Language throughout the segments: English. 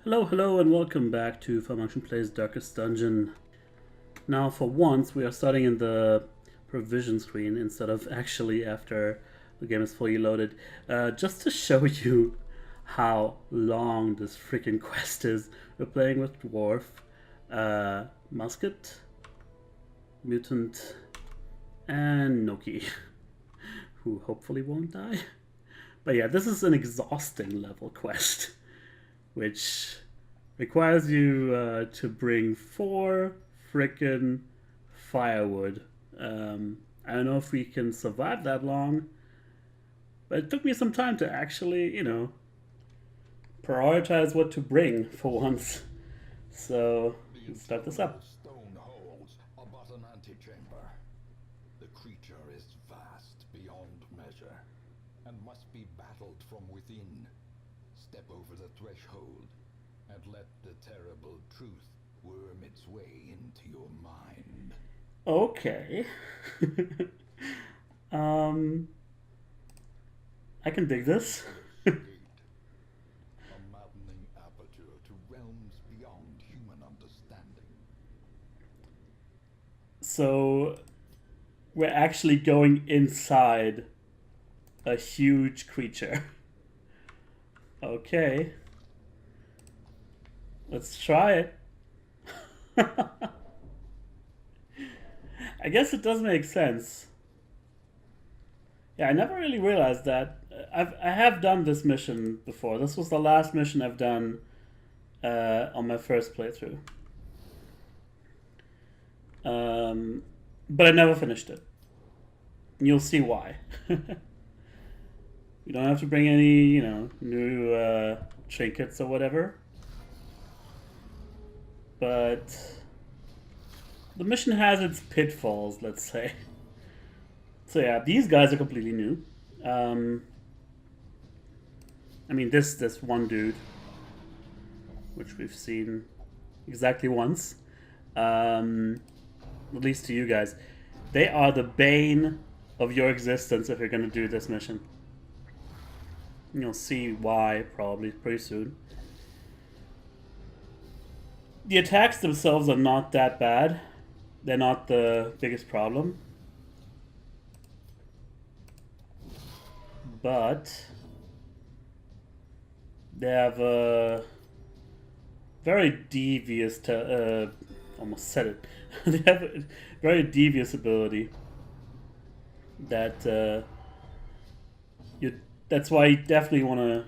Hello, hello, and welcome back to falmunction Plays Darkest Dungeon. Now, for once, we are starting in the provision screen instead of actually after the game is fully loaded. Just to show you how long this freaking quest is. We're playing with Dwarf, Musket, Mutant, and Noki, who hopefully won't die. But yeah, this is an exhausting level quest, which requires you to bring 4 frickin' firewood. I don't know if we can survive that long, but it took me some time to actually, prioritize what to bring for once. So let's start this up. Stone holds are but an antechamber. The creature is vast beyond measure and must be battled from within. Step over the threshold and let the terrible truth worm its way into your mind. Okay. I can dig this. A maddening aperture to realms beyond human understanding. So we're actually going inside a huge creature. Okay. Let's try it. I guess it does make sense. Yeah, I never really realized that. I have done this mission before. This was the last mission I've done on my first playthrough. But I never finished it. And you'll see why. You don't have to bring any, new trinkets or whatever. But the mission has its pitfalls, let's say. So yeah, these guys are completely new. I mean, this one dude, which we've seen exactly once, at least to you guys, they are the bane of your existence if you're going to do this mission. You'll see why probably pretty soon. The attacks themselves are not that bad. They're not the biggest problem. But they have a very devious, almost said it. They have a very devious ability that that's why you definitely want to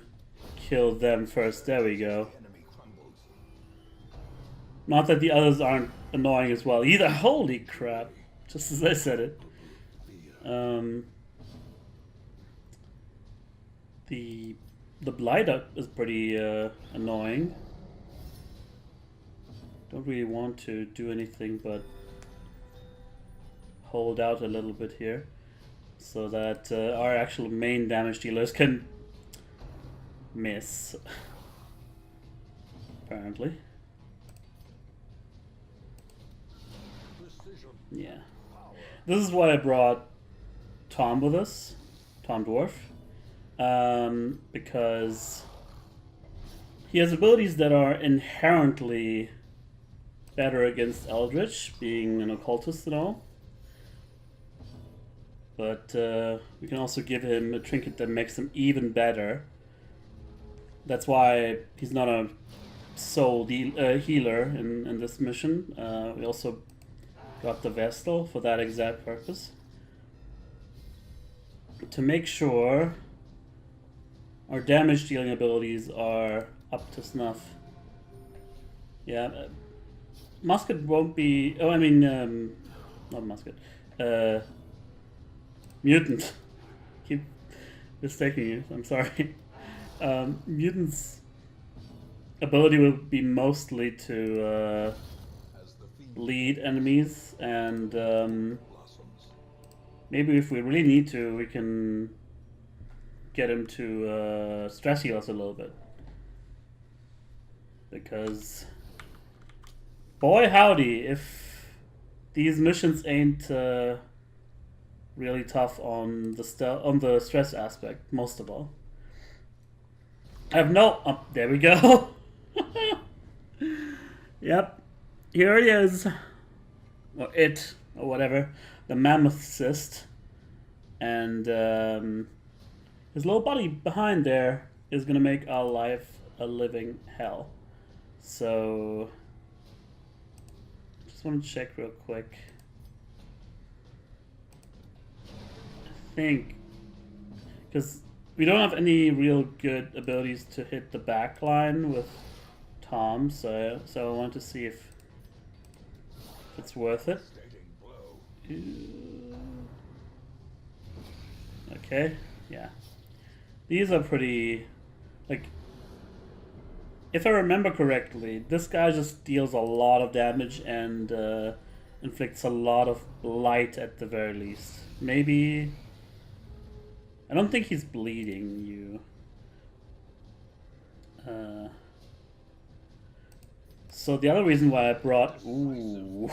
kill them first. There we go. Not that the others aren't annoying as well either. Holy crap. Just as I said it. The blight is pretty annoying. Don't really want to do anything but hold out a little bit here so that our actual main damage dealers can miss. Apparently. Yeah. This is why I brought Tom with us. Tom Dwarf. Because he has abilities that are inherently better against Eldritch, being an occultist and all. But we can also give him a trinket that makes him even better. That's why he's not a soul healer in this mission. We also got the Vestal for that exact purpose. To make sure our damage dealing abilities are up to snuff. Yeah, Musket won't be... Oh, I mean, not Musket. Mutant. Keep mistaking you, I'm sorry. Mutant's ability will be mostly to lead enemies, and maybe if we really need to, we can get him to stress heal us a little bit. Because, boy howdy, if these missions ain't really tough on the stress aspect, most of all. I have no... Oh, there we go. Yep, here he is, or it, or whatever, the mammoth cyst, and his little buddy behind there is gonna make our life a living hell. So, just want to check real quick. I think, because we don't have any real good abilities to hit the back line with Tom, so I want to see if it's worth it. Okay, yeah. These are pretty, like, if I remember correctly, this guy just deals a lot of damage and inflicts a lot of light at the very least. Maybe, I don't think he's bleeding you. So the other reason why I brought... Ooh.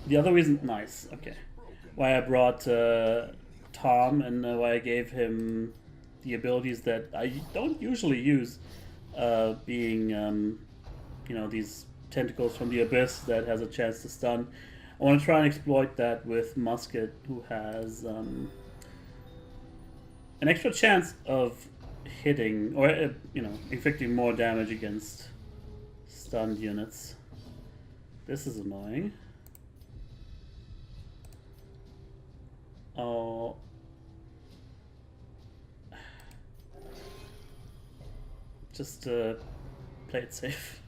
The other reason... Nice, okay. Why I brought Tom and why I gave him the abilities that I don't usually use, being, you know, these tentacles from the abyss that has a chance to stun. I want to try and exploit that with Musket, who has an extra chance of hitting, or, you know, inflicting more damage against stunned units. This is annoying. Oh. Just play it safe.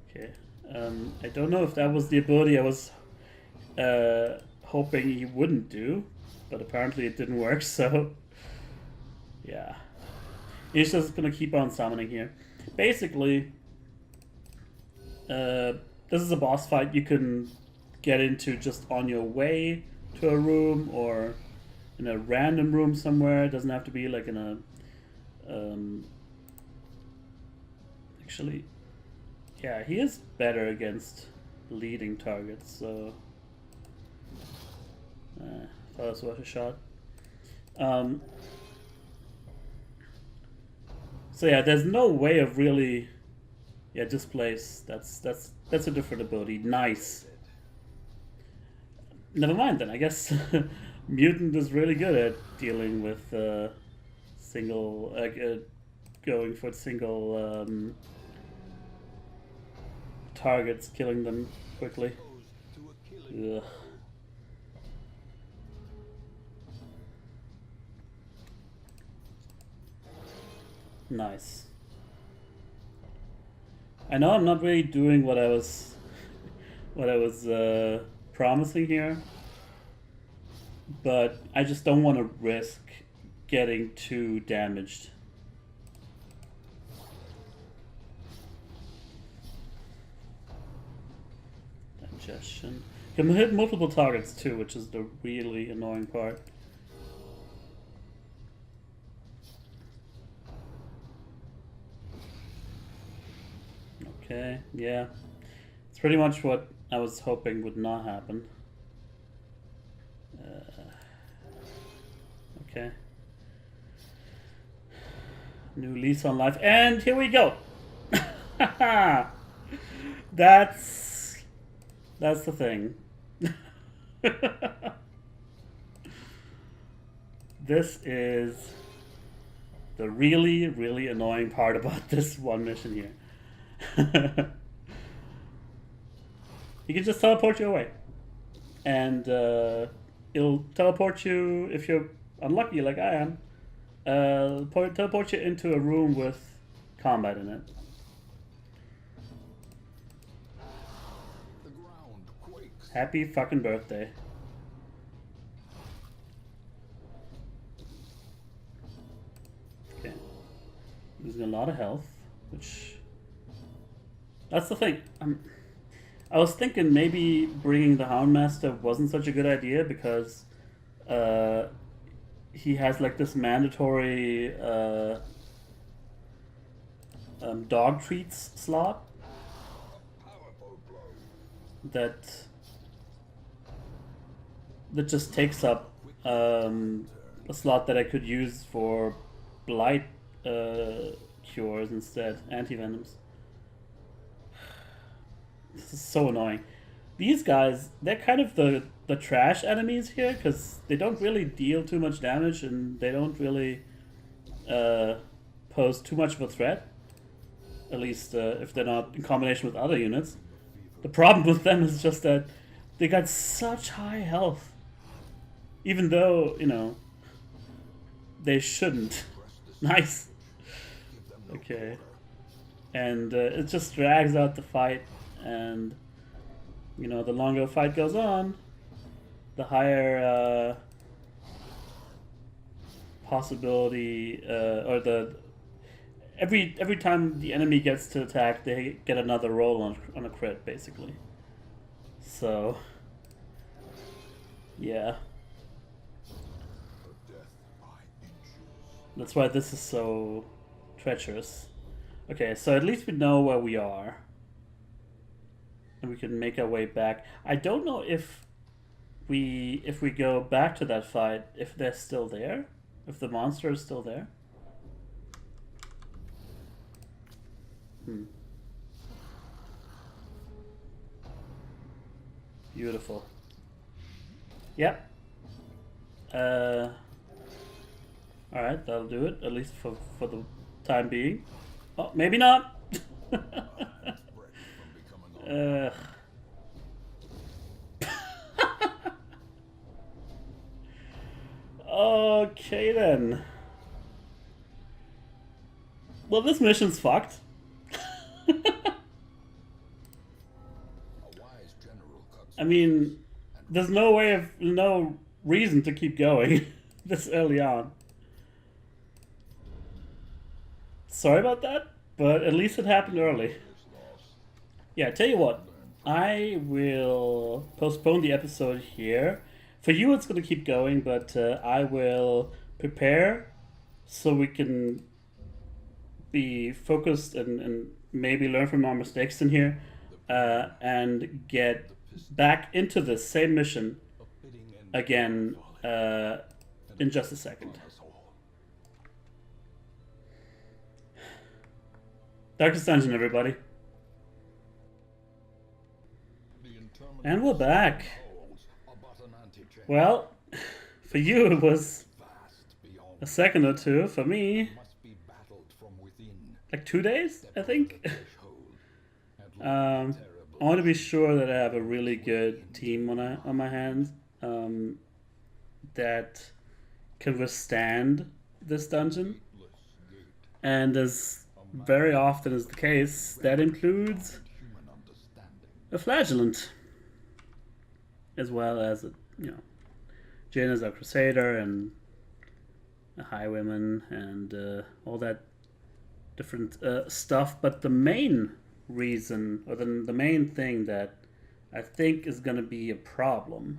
Okay. I don't know if that was the ability I was hoping he wouldn't do, but apparently it didn't work, so yeah. He's just gonna keep on summoning here. Basically, this is a boss fight you can get into just on your way to a room or in a random room somewhere. It doesn't have to be like in a actually, yeah, he is better against leading targets, so thought it was worth a shot. So yeah, there's no way of really, yeah, displace. That's a different ability. Nice. Never mind then. I guess Mutant is really good at dealing with single, going for single targets, killing them quickly. Ugh. Nice. I know I'm not really doing what I was promising here, but I just don't want to risk getting too damaged. Digestion. You can hit multiple targets too, which is the really annoying part. Okay, yeah. It's pretty much what I was hoping would not happen. Okay. New lease on life, and here we go! That's the thing. This is the really, really annoying part about this one mission here. He can just teleport you away, and it'll teleport you if you're unlucky like I am. Teleport you into a room with combat in it. The ground quakes. Happy fucking birthday. Okay. Losing a lot of health, which... That's the thing. I was thinking maybe bringing the Houndmaster wasn't such a good idea because he has like this mandatory dog treats slot that just takes up a slot that I could use for blight cures instead, anti-venoms. This is so annoying. These guys, they're kind of the trash enemies here because they don't really deal too much damage and they don't really pose too much of a threat. At least if they're not in combination with other units. The problem with them is just that they got such high health. Even though, you know, they shouldn't. Nice. Okay. And it just drags out the fight, and you know, the longer the fight goes on, the higher possibility, or the every time the enemy gets to attack, they get another roll on a crit, basically. So, yeah. That's why this is so treacherous. Okay, so at least we know where we are. And we can make our way back. I don't know if we go back to that fight, if they're still there. If the monster is still there. Beautiful. Yep. Alright, that'll do it, at least for the time being. Oh, maybe not! Okay then. Well, this mission's fucked. I mean, there's no reason to keep going this early on. Sorry about that, but at least it happened early. Yeah, tell you what, I will postpone the episode here. For you, it's going to keep going, but I will prepare so we can be focused and maybe learn from our mistakes in here and get back into the same mission again in just a second. Darkest Dungeon, everybody. And we're back. Well, for you it was a second or two. For me, like 2 days, I think. I want to be sure that I have a really good team on my hands that can withstand this dungeon. And as very often is the case, that includes a flagellant, as well as Jin as a crusader and a highwayman and all that different stuff. But the main reason, or the main thing that I think is going to be a problem,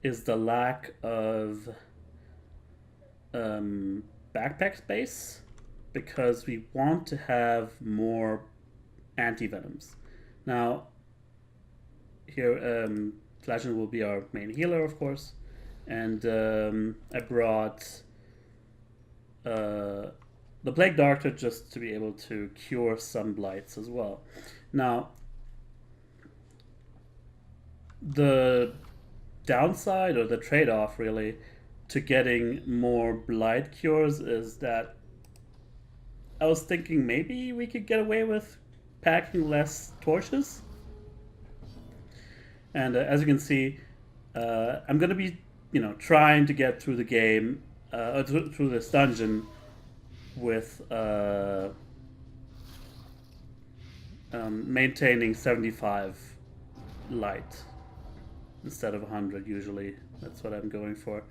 is the lack of backpack space, because we want to have more anti-venoms. Now, here, Flagellant will be our main healer, of course, and I brought the Plague Doctor just to be able to cure some blights as well. Now, the downside, or the trade-off really, to getting more blight cures is that I was thinking maybe we could get away with packing less torches. And as you can see, I'm going to be, trying to get through the game, through this dungeon with maintaining 75 light instead of 100 usually. That's what I'm going for.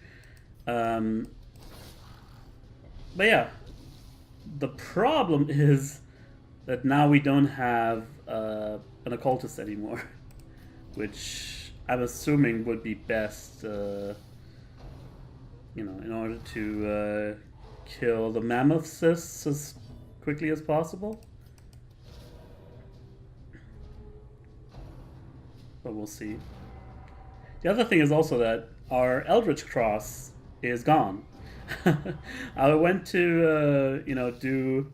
But yeah, the problem is that now we don't have an occultist anymore, which I'm assuming would be best, in order to kill the mammoth cysts as quickly as possible. But we'll see. The other thing is also that our Eldritch Cross is gone. I went to do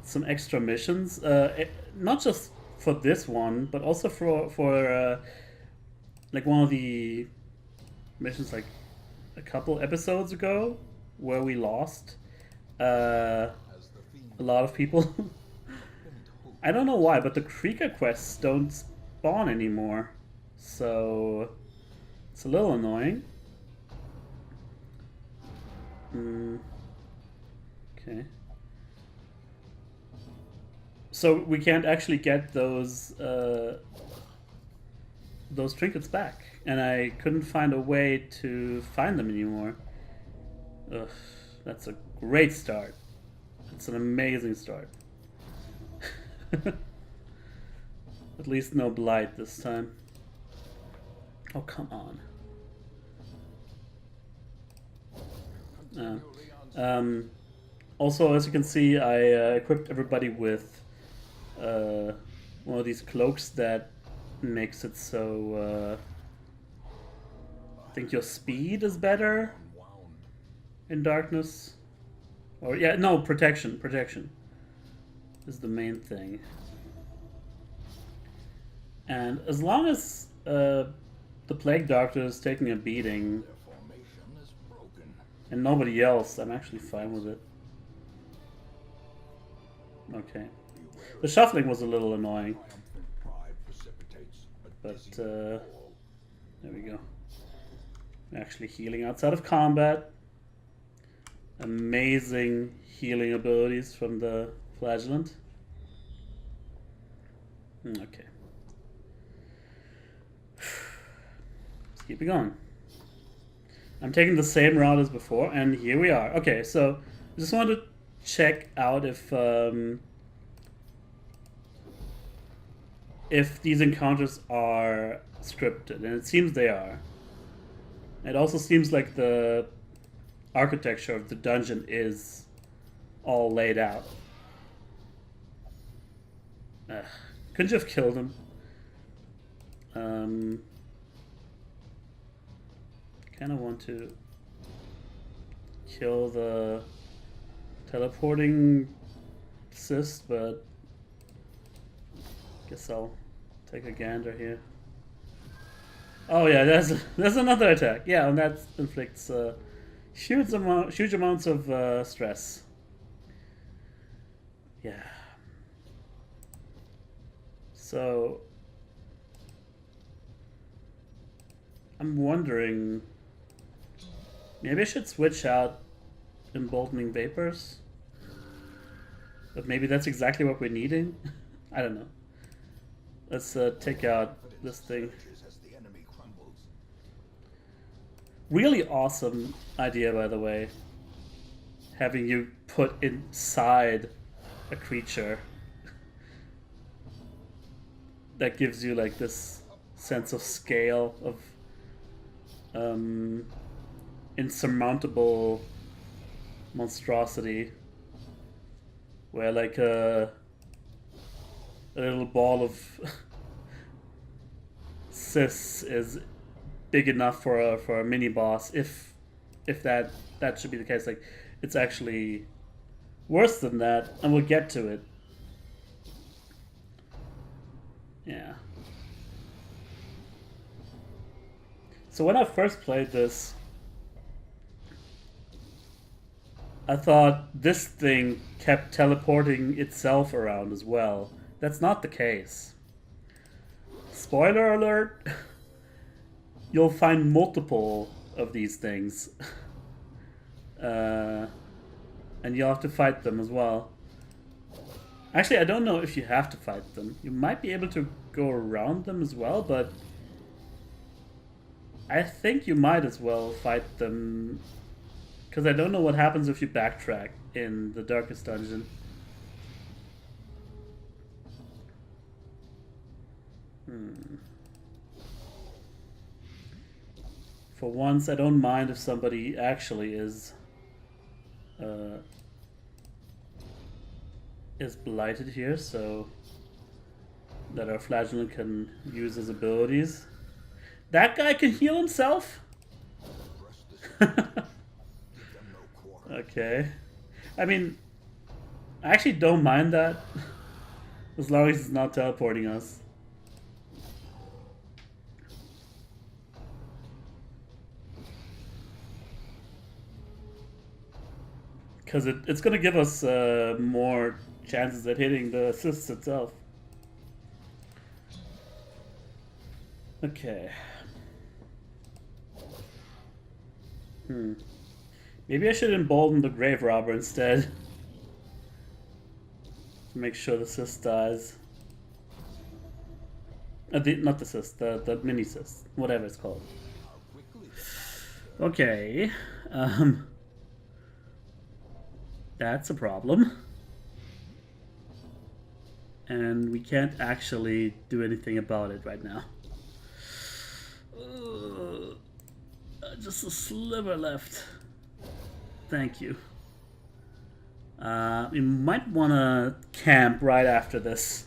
some extra missions, not just for this one, but also for like one of the missions like a couple episodes ago where we lost a lot of people. I don't know why, but the Krieger quests don't spawn anymore, so it's a little annoying. Okay. So we can't actually get those trinkets back, and I couldn't find a way to find them anymore. Ugh, that's a great start. It's an amazing start. At least no blight this time. Oh, come on. Also, as you can see, I equipped everybody with one of these cloaks that makes it so I think your speed is better in darkness. Or yeah, no, protection is the main thing. And as long as the Plague Doctor is taking a beating and nobody else, I'm actually fine with it. Okay. The shuffling was a little annoying. But there we go. Actually healing outside of combat. Amazing healing abilities from the Flagellant. Okay. Let's keep it going. I'm taking the same route as before, and here we are. Okay, so I just wanted to check out if these encounters are scripted, and it seems they are. It also seems like the architecture of the dungeon is all laid out. Couldn't you have killed him? Kind of want to kill the teleporting cyst, but guess I'll take a gander here. Oh yeah, there's another attack. Yeah, and that inflicts huge amounts of stress. Yeah. So I'm wondering, maybe I should switch out emboldening vapors, but maybe that's exactly what we're needing. I don't know. Let's take out this thing. Really awesome idea, by the way. Having you put inside a creature that gives you like this sense of scale of insurmountable monstrosity, where like a little ball of cis is big enough for a mini boss. If that should be the case, like it's actually worse than that, and we'll get to it. Yeah. So when I first played this, I thought this thing kept teleporting itself around as well. That's not the case. Spoiler alert, you'll find multiple of these things. And you'll have to fight them as well. Actually, I don't know if you have to fight them. You might be able to go around them as well, but I think you might as well fight them, because I don't know what happens if you backtrack in the Darkest Dungeon. For once, I don't mind if somebody actually is blighted here, so that our Flagellant can use his abilities. That guy can heal himself? Okay. I mean, I actually don't mind that. As long as it's not teleporting us. Because it's going to give us more chances at hitting the assist itself. Okay. Maybe I should embolden the Grave Robber instead. To make sure the assist dies. Not the cyst, the mini cyst, whatever it's called. Okay, that's a problem. And we can't actually do anything about it right now. Just a sliver left. Thank you. We might want to camp right after this.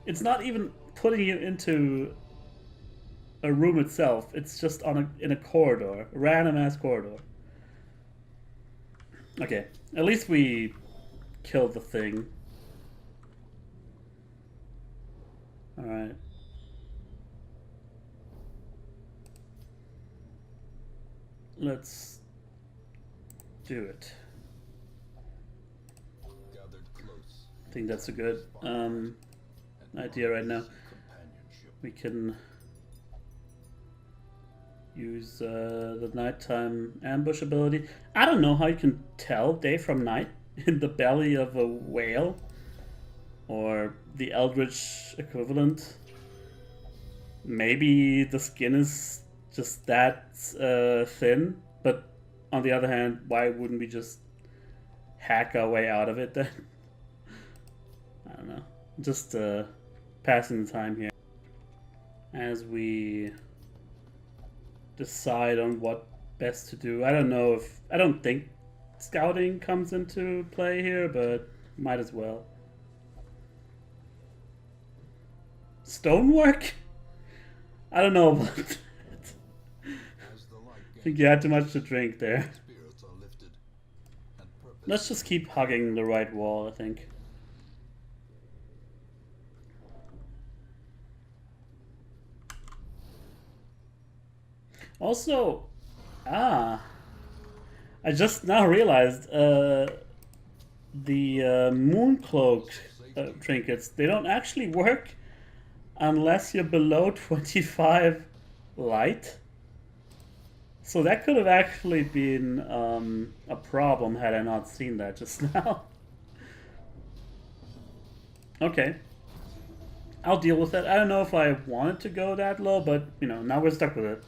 It's not even putting you into a room itself. It's just in a corridor, a random ass corridor. Okay, at least we killed the thing. All right. Let's do it. I think that's a good idea right now. We can use the nighttime ambush ability. I don't know how you can tell day from night in the belly of a whale or the eldritch equivalent. Maybe the skin is just that thin, but on the other hand, why wouldn't we just hack our way out of it then? I don't know. Just passing the time here as we decide on what best to do. I don't think scouting comes into play here, but might as well. Stonework? I don't know about that. I think you had too much to drink there. Let's just keep hugging the right wall, I think. Also, I just now realized the Mooncloak trinkets, they don't actually work unless you're below 25 light. So that could have actually been a problem had I not seen that just now. Okay. I'll deal with it. I don't know if I wanted to go that low, but, you know, now we're stuck with it.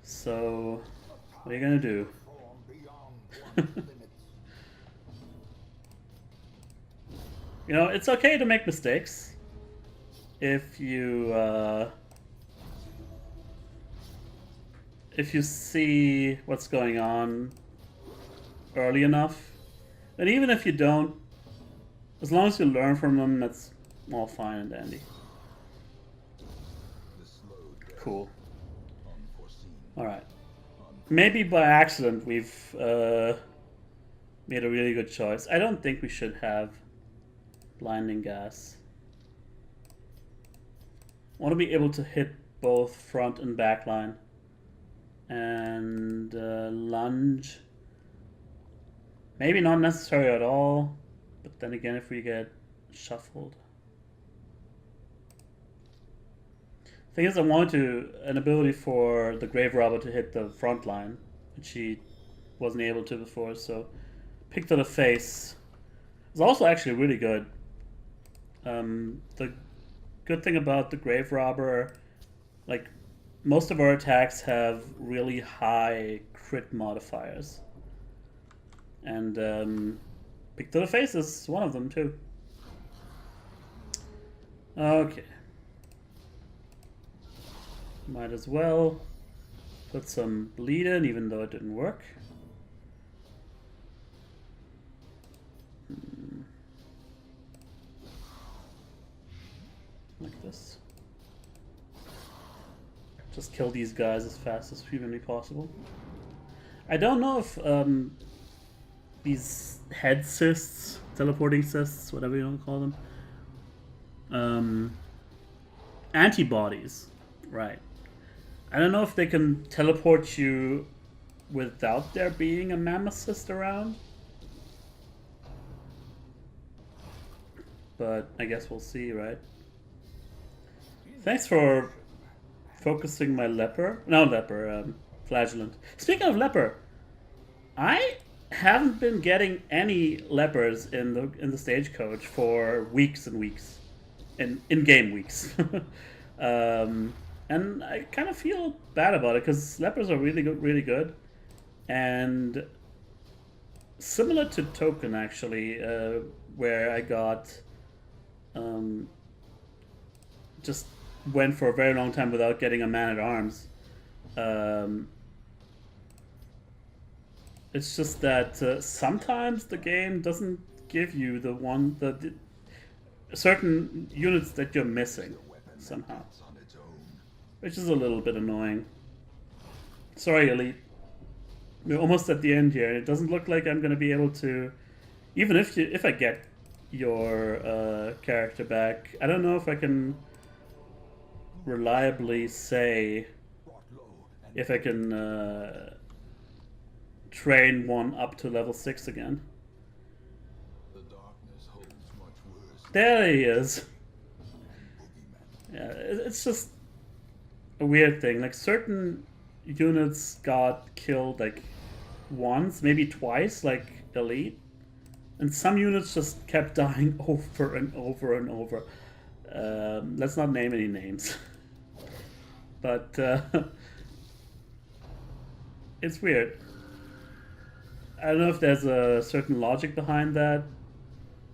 So, what are you gonna do? You know, it's okay to make mistakes if you see what's going on early enough. And even if you don't, as long as you learn from them, that's all fine and dandy. Cool. Alright. Maybe by accident we've made a really good choice. I don't think we should have blinding gas. I want to be able to hit both front and back line. And lunge. Maybe not necessary at all, but then again if we get shuffled. Thing is, I wanted an ability for the Grave Robber to hit the front line, which he wasn't able to before, so pick to the face. It's also actually really good. The good thing about the Grave Robber, like, most of our attacks have really high crit modifiers. And pick to the face is one of them too. Okay. Might as well put some bleed in, even though it didn't work. Like this. just kill these guys as fast as humanly possible. I don't know if these head cysts, teleporting cysts, whatever you want to call them, antibodies, right? I don't know if they can teleport you without there being a mammoth cyst around. But I guess we'll see, right? Thanks for focusing my leper. No, leper, flagellant. Speaking of leper, I haven't been getting any lepers in the stagecoach for weeks and weeks, in game weeks, and I kind of feel bad about it because lepers are really good, and similar to Token actually, where I got just went for a very long time without getting a man at arms. It's just that sometimes the game doesn't give you the certain units that you're missing somehow, which is a little bit annoying. Sorry, Elite. We're almost at the end here. It doesn't look like I'm going to be able to, even if I get your character back, I don't know if I can reliably say if I can train one up to level 6 again. There he is. Yeah, it's just a weird thing. Like, certain units got killed like once, maybe twice, like Elite, and some units just kept dying over and over and over. Let's not name any names. But it's weird. I don't know if there's a certain logic behind that.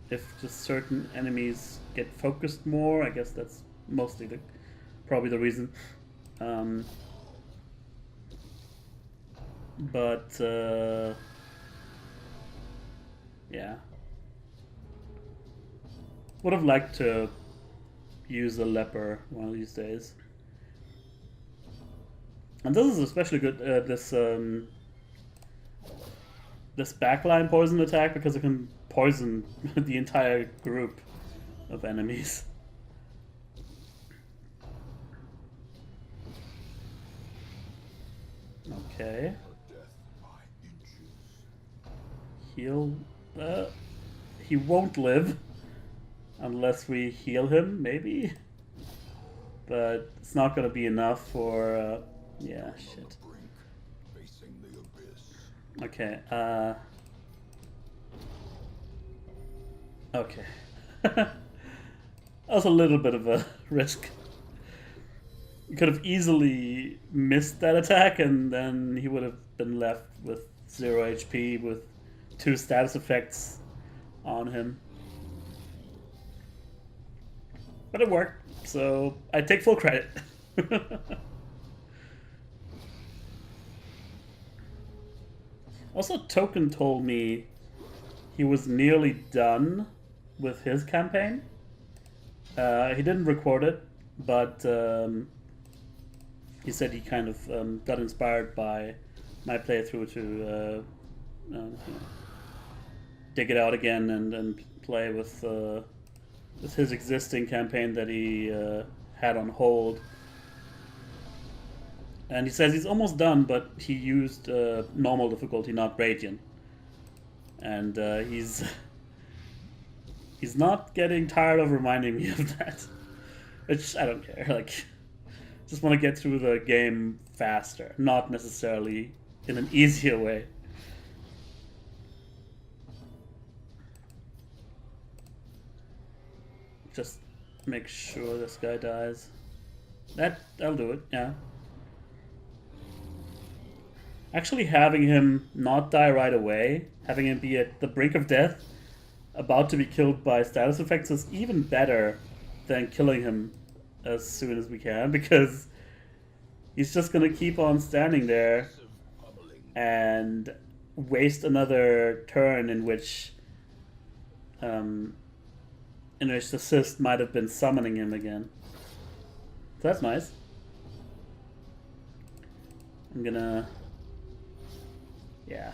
If just certain enemies get focused more, I guess that's mostly probably the reason. But yeah, would have liked to use a leper one of these days. And this is especially good. This backline poison attack, because it can poison the entire group of enemies. Okay. Heal. He won't live unless we heal him, maybe. But it's not gonna be enough for. Yeah, shit. Okay, okay. That was a little bit of a risk. You could have easily missed that attack, and then he would have been left with 0 HP with 2 status effects on him. But it worked, so I take full credit. Also, Token told me he was nearly done with his campaign. He didn't record it, but he said he kind of got inspired by my playthrough to dig it out again and play with his existing campaign that he had on hold. And he says he's almost done, but he used normal difficulty, not Radiant. And he's not getting tired of reminding me of that. Which, I don't care. Like, just want to get through the game faster, not necessarily in an easier way. Just make sure this guy dies. That'll do it, yeah. Actually having him not die right away, having him be at the brink of death, about to be killed by status effects, is even better than killing him as soon as we can, because he's just gonna keep on standing there and waste another turn in which the cyst might have been summoning him again. So that's nice. I'm gonna... Yeah.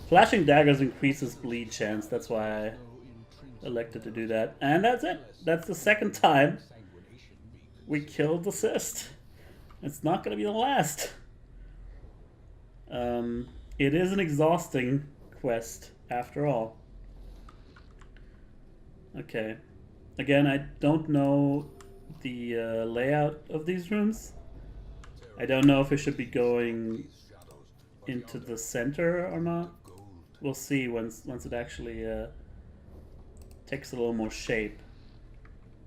Flashing daggers increases bleed chance, that's why I elected to do that. And that's it. That's the second time we killed the cyst. It's not gonna be the last. It is an exhausting quest, after all. Okay. Again, I don't know the layout of these rooms. I don't know if it should be going into the center or not. We'll see once it actually takes a little more shape.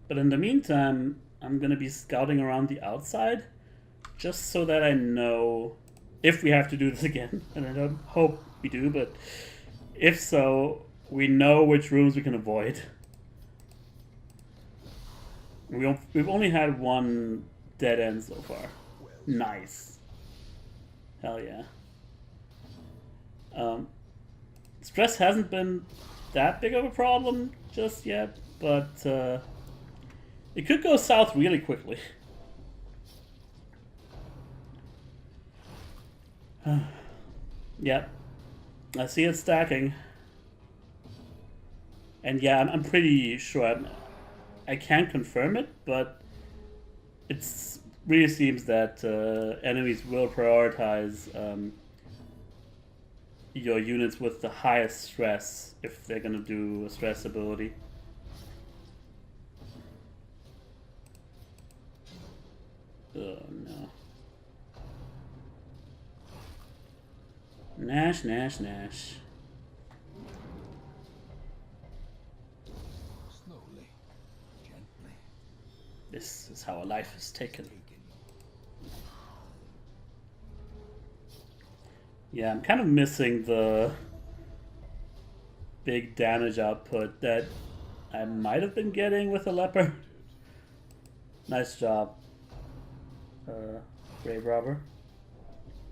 But in the meantime, I'm gonna be scouting around the outside, just so that I know if we have to do this again. And I don't hope we do, but if so, we know which rooms we can avoid. We've only had one dead end so far. Nice. Hell yeah. Stress hasn't been that big of a problem just yet, but it could go south really quickly. Yep. I see it stacking. And yeah, I'm pretty sure I can't confirm it, but it really seems that enemies will prioritize your units with the highest stress if they're gonna do a stress ability. Oh no. Nash, Nash, Nash. Slowly, gently. This is how a life is taken. Yeah, I'm kind of missing the big damage output that I might have been getting with a leopard. Nice job, Grave Robber.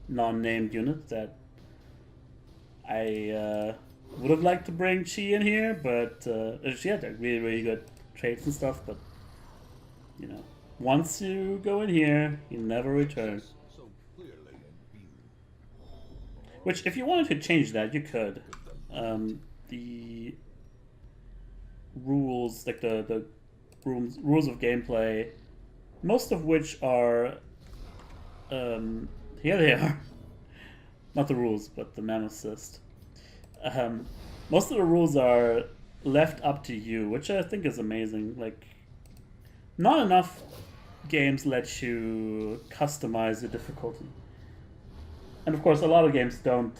Non-named unit that I would have liked to bring Chi in here, but she had really, really good traits and stuff, but you know, once you go in here, you never return. Which, if you wanted to change that, you could. The rules, like the rules of gameplay, most of which are, here they are. Not the rules, but the Mammoth Cyst. Most of the rules are left up to you, which I think is amazing. Like, not enough games let you customize the difficulty. And of course, a lot of games don't.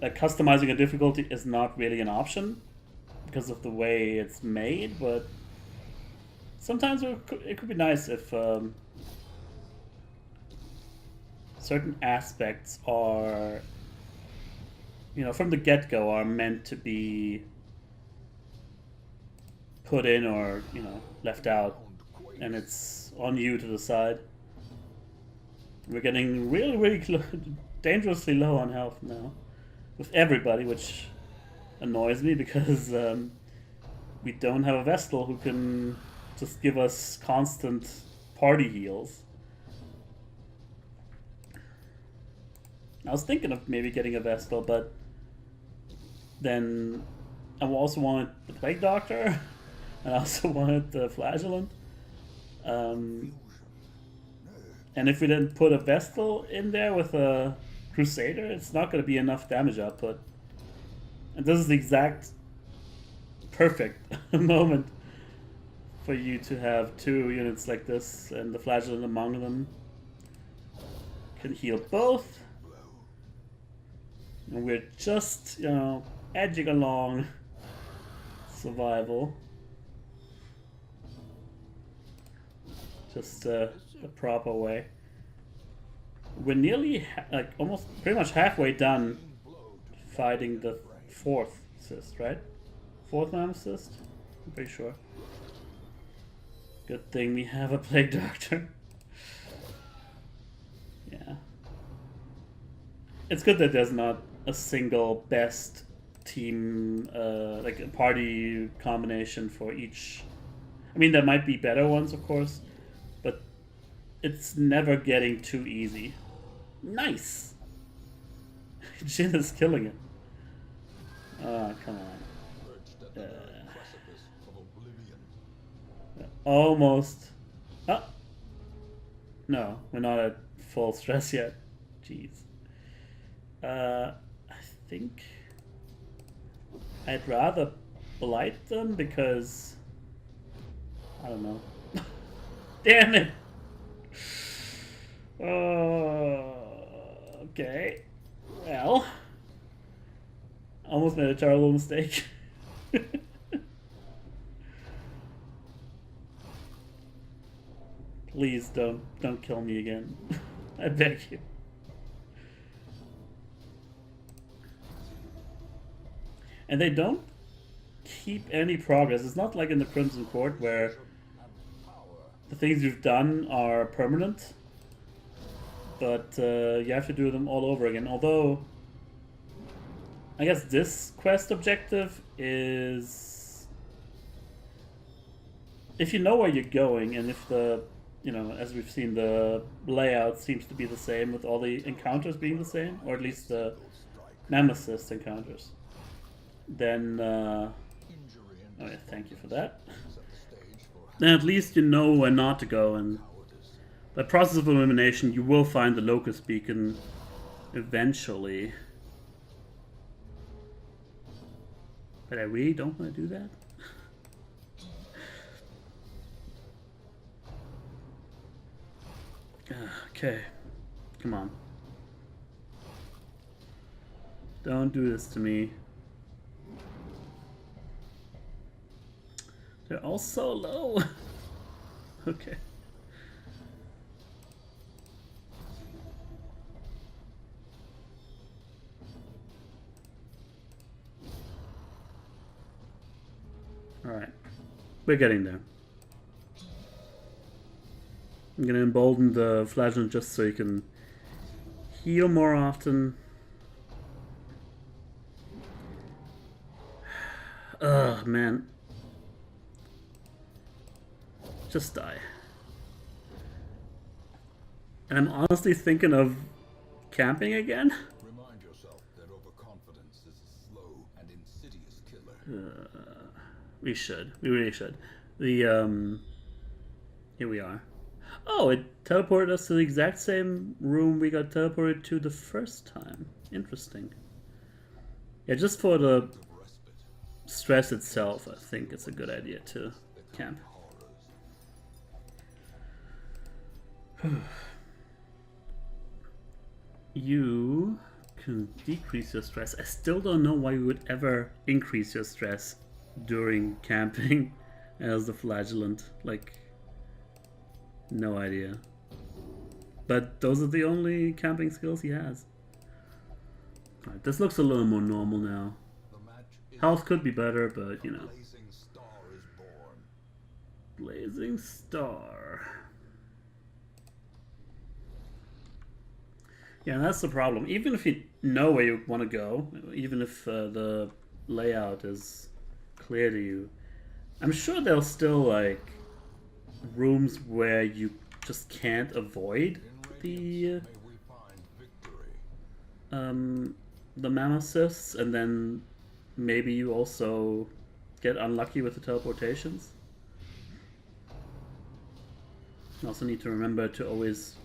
Customizing a difficulty is not really an option because of the way it's made, but sometimes it could be nice if certain aspects are, you know, from the get-go are meant to be put in or, you know, left out, and it's on you to decide. We're getting really, really dangerously low on health now with everybody, which annoys me because we don't have a Vestal who can just give us constant party heals. I was thinking of maybe getting a Vestal, but then I also wanted the Plague Doctor, and I also wanted the Flagellant. And if we didn't put a Vestal in there with a Crusader, it's not going to be enough damage output. And this is the exact perfect moment for you to have two units like this, and the Flagellant among them can heal both. And we're just, you know, edging along survival. Just the proper way. We're nearly, like, almost pretty much halfway done fighting the fourth cyst, right? Fourth Mammoth Cyst? I'm pretty sure. Good thing we have a Plague Doctor. Yeah. It's good that there's not a single best team, like a party combination for each. I mean, there might be better ones, of course, but it's never getting too easy. Nice! Jin is killing it. Oh, come on. Almost. Oh! No, we're not at full stress yet. Jeez. I think I'd rather blight them because I don't know. Damn it! Okay. Well, almost made a terrible mistake. Please don't kill me again. I beg you. And they don't keep any progress. It's not like in the Crimson Court where the things you've done are permanent, but you have to do them all over again. Although, I guess this quest objective is if you know where you're going and if the, you know, as we've seen, the layout seems to be the same with all the encounters being the same, or at least the Nemesis encounters, then oh yeah, thank you for that. Then at least you know where not to go, and by process of elimination you will find the Locust Beacon eventually. But I really don't want to do that. Okay, come on. Don't do this to me. They're all so low. Okay. Alright. We're getting there. I'm gonna embolden the flagellant just so you can heal more often. Ugh, man. Just die. And I'm honestly thinking of camping again. Remind yourself that overconfidence is a slow and insidious killer. We should. We really should. The here we are. Oh, it teleported us to the exact same room we got teleported to the first time. Interesting. Yeah, just for the stress itself, I think it's a good idea to camp. You can decrease your stress. I still don't know why you would ever increase your stress during camping as the flagellant. Like, no idea. But those are the only camping skills he has. Alright, this looks a little more normal now. Health could be better, but you know. Blazing Star. Yeah, that's the problem. Even if you know where you want to go, even if the layout is clear to you, I'm sure there's still like rooms where you just can't avoid the Mammocysts, and then maybe you also get unlucky with the teleportations. You also need to remember to always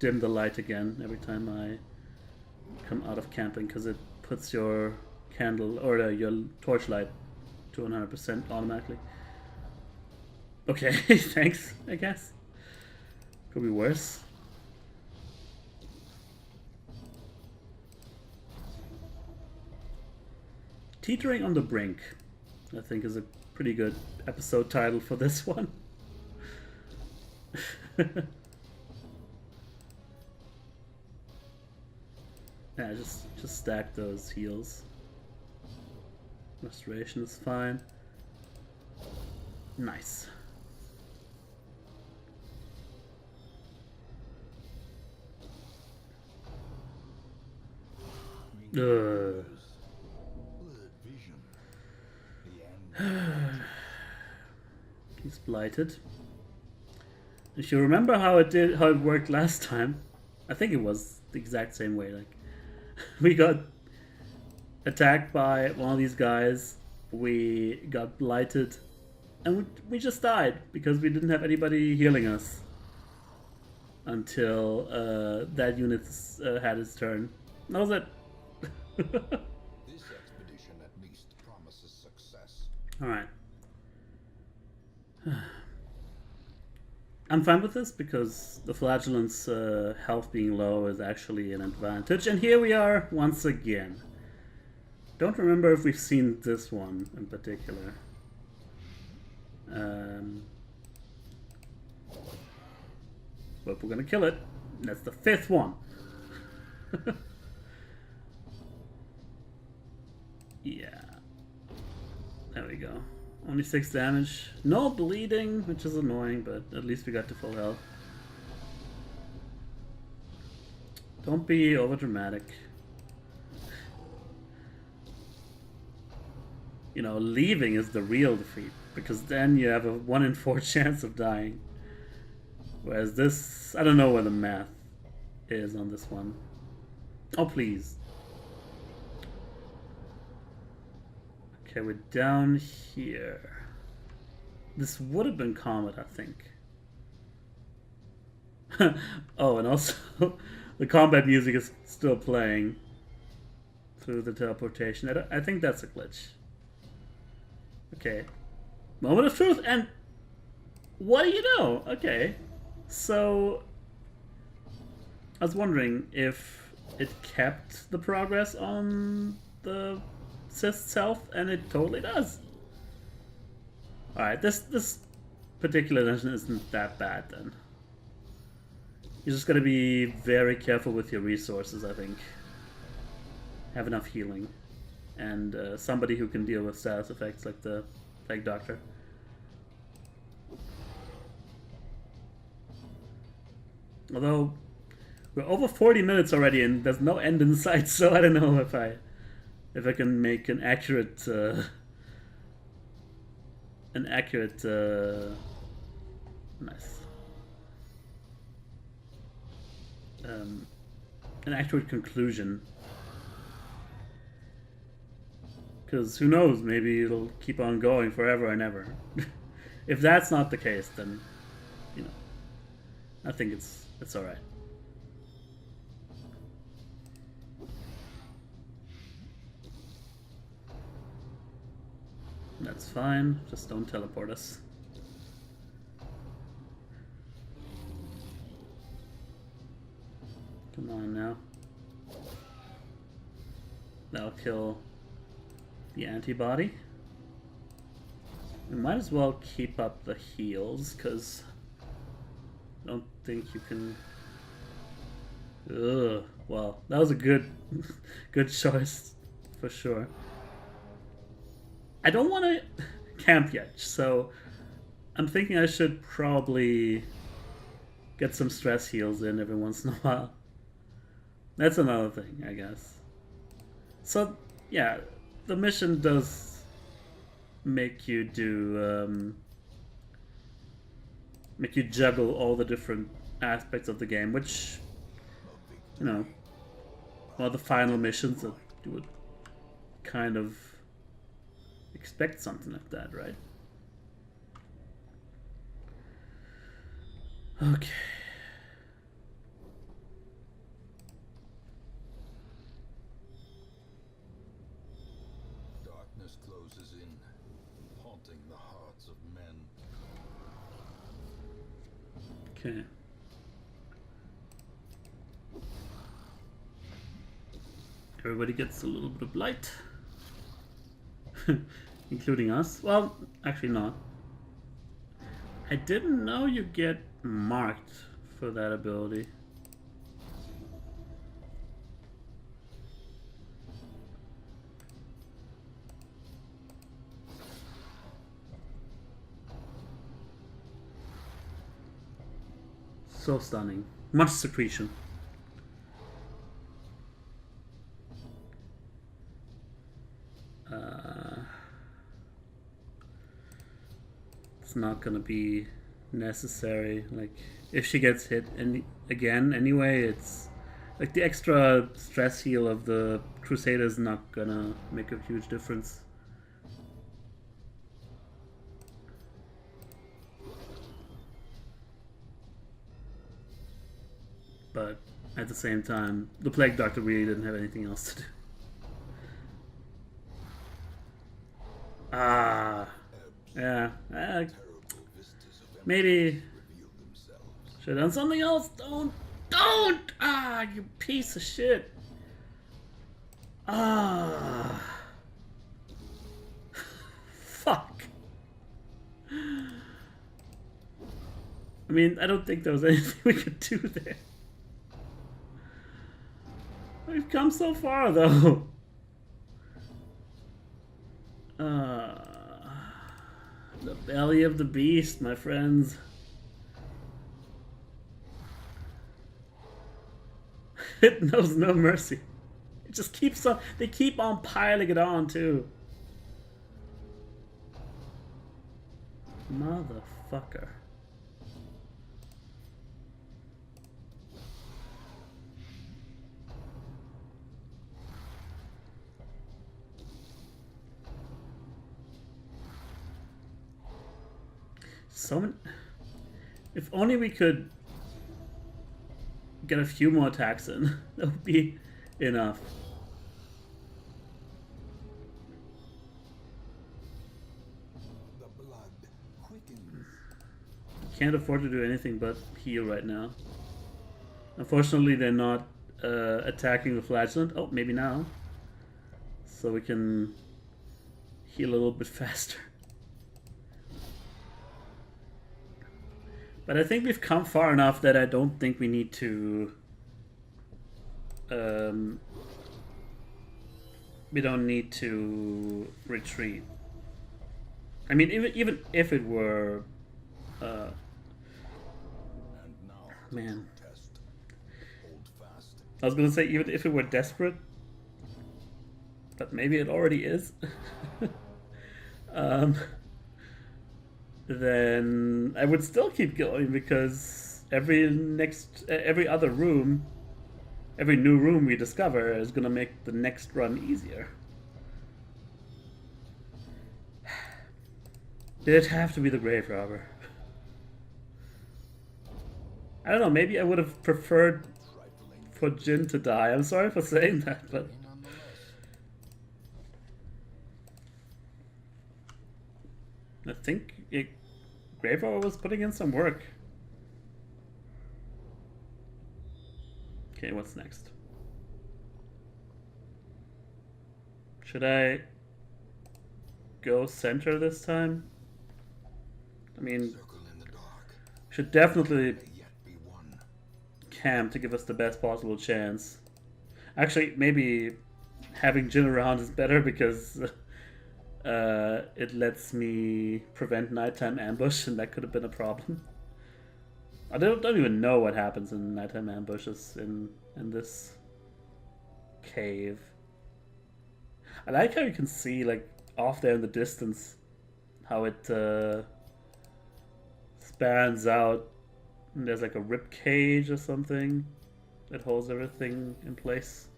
dim the light again every time I come out of camping, because it puts your candle or your torchlight to 100% automatically. Okay, thanks, I guess. Could be worse. Teetering on the Brink, I think, is a pretty good episode title for this one. Yeah, just stack those heals. Restoration is fine. Nice. He's blighted. if you remember how it worked last time, I think it was the exact same way. Like, we got attacked by one of these guys, we got blighted, and we just died because we didn't have anybody healing us until that unit had its turn. That was it. This expedition at least promises success. Alright. I'm fine with this because the flagellant's health being low is actually an advantage. And here we are once again. Don't remember if we've seen this one in particular. But we're gonna kill it. That's the 5th one. Yeah. There we go. Only 6 damage. No bleeding, which is annoying, but at least we got to full health. Don't be overdramatic. You know, leaving is the real defeat, because then you have a 1 in 4 chance of dying. Whereas this, I don't know where the math is on this one. Oh, please. Okay, we're down here. This would have been Comet, I think. Oh, and also the combat music is still playing through the teleportation. I think that's a glitch. Okay. Moment of truth, and what do you know? Okay. So I was wondering if it kept the progress on the Sith's health, and it totally does. Alright, this particular dungeon isn't that bad then. You just gotta be very careful with your resources, I think. Have enough healing. And somebody who can deal with status effects like the Plague Doctor. Although, we're over 40 minutes already and there's no end in sight, so I don't know if I can make an accurate nice. An accurate conclusion. Because who knows, maybe it'll keep on going forever and ever. If that's not the case, then, you know, I think it's alright. That's fine, just don't teleport us. Come on now. That'll kill the antibody. We might as well keep up the heals, because I don't think you can... Ugh. Well, that was a good choice, for sure. I don't want to camp yet, so I'm thinking I should probably get some stress heals in every once in a while. That's another thing, I guess. So, yeah, the mission does make you do, make you juggle all the different aspects of the game, which, you know, one of the final missions that you would kind of expect something like that, right? Okay. Darkness closes in, haunting the hearts of men. Okay. Everybody gets a little bit of light. Including us. Well, actually not. I didn't know you get marked for that ability. So stunning. Much secretion. It's not gonna be necessary. Like, if she gets hit again anyway, it's like the extra stress heal of the Crusader is not gonna make a huge difference. But at the same time, the Plague Doctor really didn't have anything else to do. Ah, yeah. Maybe should have done something else. Don't! Ah, you piece of shit. Ah. Fuck. I mean, I don't think there was anything we could do there. We've come so far, though. The belly of the beast, my friends. It knows no mercy. It just keeps on. They keep on piling it on, too. Motherfucker. So many... If only we could get a few more attacks in, that would be enough. The blood quickens. Can't afford to do anything but heal right now. Unfortunately, they're not attacking the flagellant. Oh, maybe now. So we can heal a little bit faster. But I think we've come far enough that I don't think we need to... we don't need to retreat. I mean, even if it were... man. I was gonna say, even if it were desperate. But maybe it already is. Then I would still keep going, because every other room, every new room we discover is gonna make the next run easier. Did it have to be the grave robber? I don't know, maybe I would have preferred for Jin to die. I'm sorry for saying that, but I think grave robber was putting in some work. Okay, what's next? Should I go center this time? I mean, should definitely camp to give us the best possible chance. Actually, maybe having Jin around is better, because it lets me prevent nighttime ambush, and that could have been a problem. I don't even know what happens in nighttime ambushes in this cave. I like how you can see, like, off there in the distance, how it spans out, and there's like a rib cage or something that holds everything in place.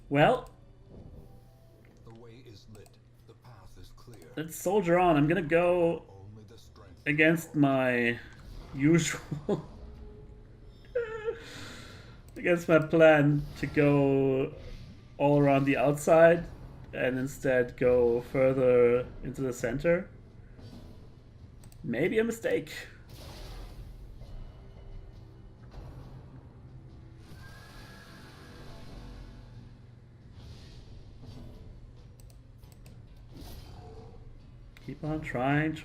Well, the way is lit. The path is clear. Let's soldier on. I'm gonna go against my usual against my plan to go all around the outside and instead go further into the center. Maybe a mistake. Keep on trying.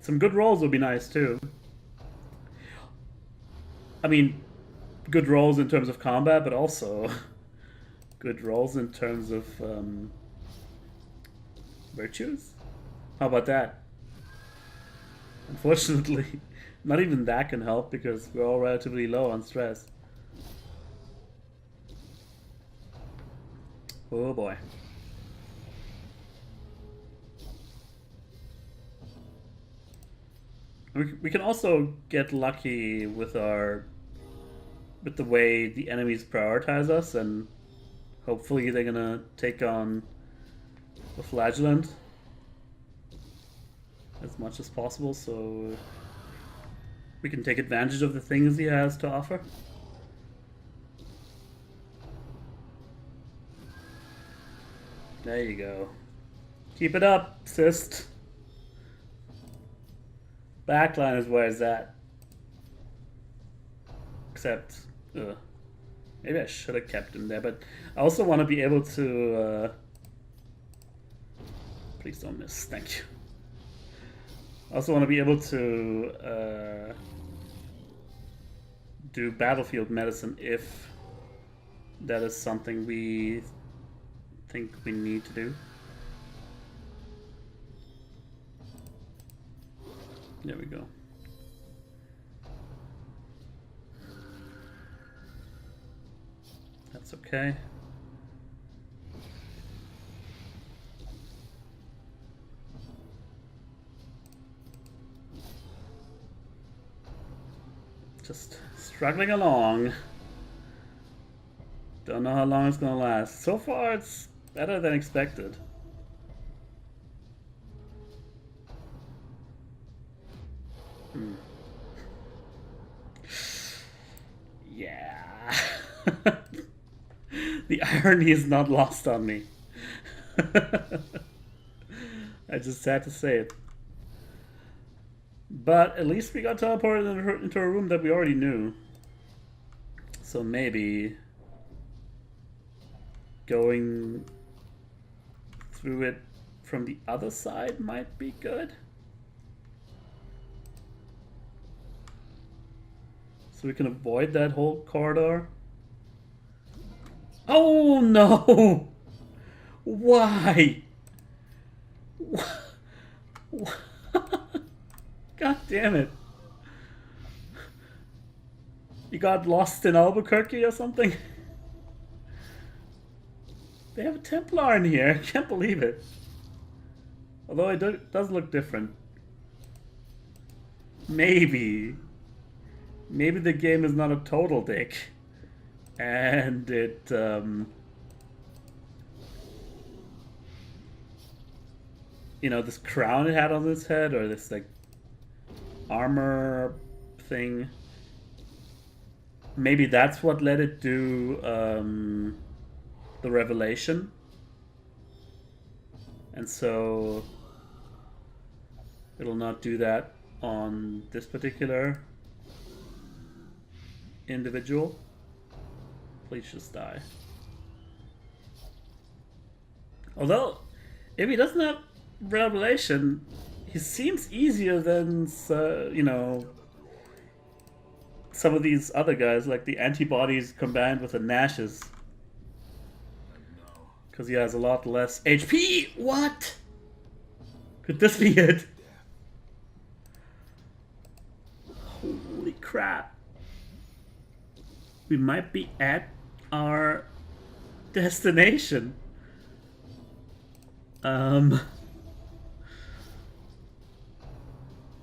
Some good rolls would be nice too. I mean, good rolls in terms of combat, but also good rolls in terms of virtues? How about that? Unfortunately, not even that can help, because we're all relatively low on stress. Oh boy. We can also get lucky with the way the enemies prioritize us, and hopefully they're gonna take on the flagellant as much as possible, so we can take advantage of the things he has to offer. There you go. Keep it up, Cyst. Backline is where it's at. Except, maybe I should have kept him there, but I also want to be able to. Please don't miss. Thank you. I also want to be able to do battlefield medicine if that is something we think we need to do. There we go. That's okay. Just struggling along. Don't know how long it's gonna last. So far, it's better than expected. Yeah. The irony is not lost on me. I just had to say it. But at least we got teleported into a room that we already knew. So maybe going through it from the other side might be good. So we can avoid that whole corridor. Oh no! Why? God damn it. You got lost in Albuquerque or something? They have a Templar in here. I can't believe it. Although it does look different. Maybe. Maybe the game is not a total dick. And it, you know, this crown it had on its head, or this, like, armor thing. Maybe that's what let it do, the revelation. And so it'll not do that on this particular individual. Please just die. Although, if he doesn't have revelation, he seems easier than, you know, some of these other guys, like the antibodies combined with the Nashes. Because he has a lot less HP. What? Could this be it? Holy crap. We might be at our destination.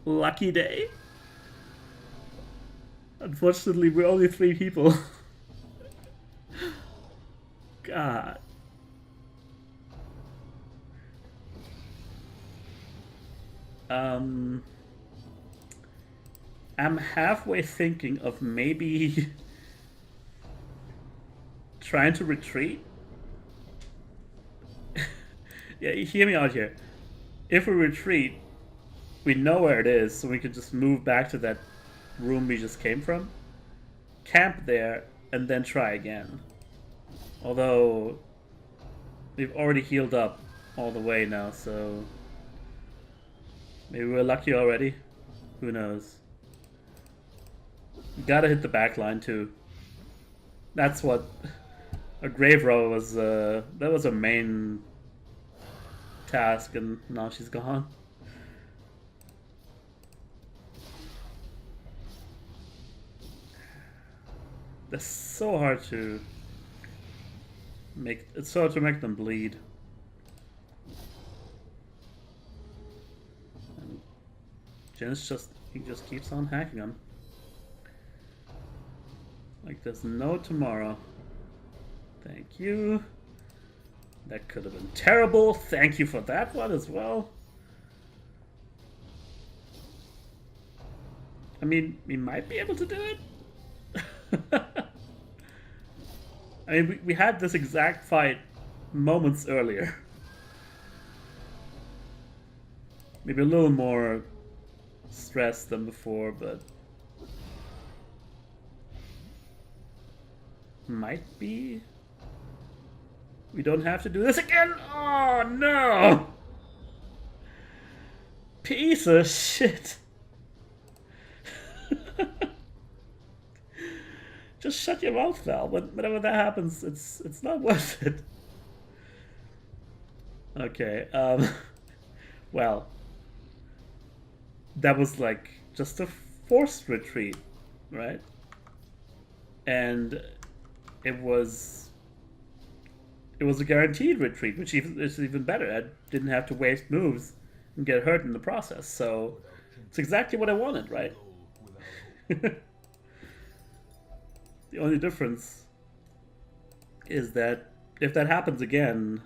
Lucky day. Unfortunately, we're only 3 people. God. I'm halfway thinking of maybe trying to retreat. Yeah, hear me out here. If we retreat, we know where it is, so we could just move back to that room we just came from, camp there, and then try again. Although we've already healed up all the way now, so maybe we're lucky already. Who knows? You gotta hit the back line too. That's what a grave row was. That was a main task, and now she's gone. That's so hard to it's so to make them bleed. And Jin's he just keeps on hacking them. Like there's no tomorrow. Thank you. That could have been terrible. Thank you for that one as well. I mean, we might be able to do it. I mean, we had this exact fight moments earlier. Maybe a little more stress than before, but might be. We don't have to do this again. Oh no! Piece of shit. Just shut your mouth, Val. Whenever that happens, it's not worth it. Okay. Well, that was like just a forced retreat, right? And it was a guaranteed retreat, which is even better. I didn't have to waste moves and get hurt in the process. So it's exactly what I wanted, right? The only difference is that if that happens again,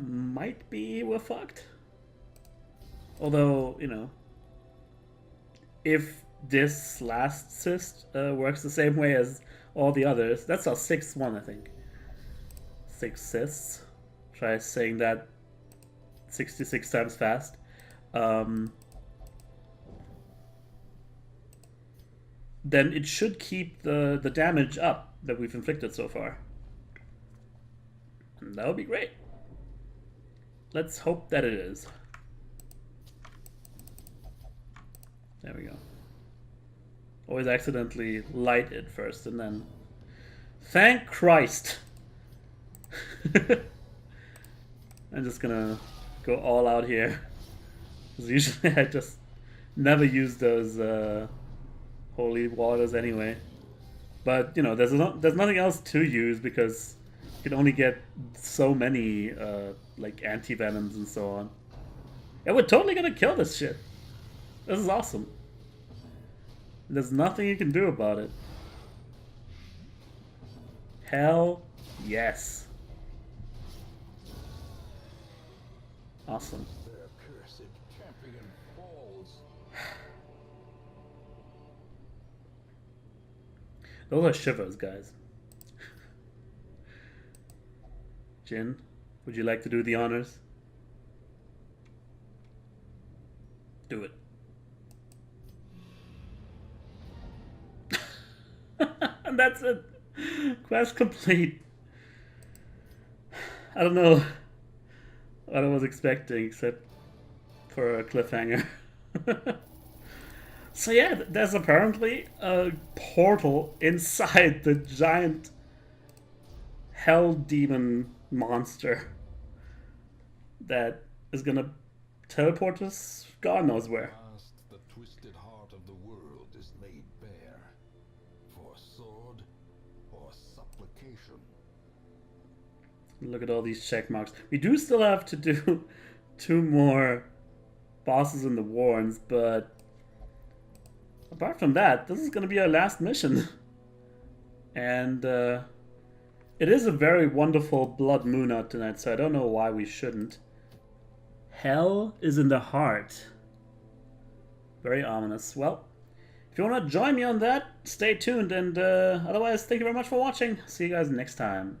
might be we're fucked. Although, you know, if this last cyst works the same way as all the others, that's our 6th one, I think. 6 cysts. Try saying that 66 times fast. Then it should keep the damage up that we've inflicted so far. And that would be great. Let's hope that it is. There we go. Always accidentally light it first and then... Thank Christ! I'm just gonna go all out here. Because usually I just never use those holy waters anyway. But, you know, there's nothing else to use because you can only get so many, like, anti-venoms and so on. Yeah, we're totally gonna kill this shit. This is awesome. There's nothing you can do about it. Hell yes. Awesome. Their cursed champion falls. Those are shivers, guys. Jin, would you like to do the honors? Do it. And that's it. Quest complete. I don't know what I was expecting except for a cliffhanger. So yeah, there's apparently a portal inside the giant hell demon monster that is gonna teleport us God knows where. The twisted heart of the world is laid bare for sword or supplication. Look at all these check marks. We do still have to do 2 more bosses in the warrens, but apart from that, this is going to be our last mission. And it is a very wonderful blood moon out tonight, so I don't know why we shouldn't. Hell is in the heart. Very ominous. Well, if you want to join me on that, stay tuned. And otherwise, thank you very much for watching. See you guys next time.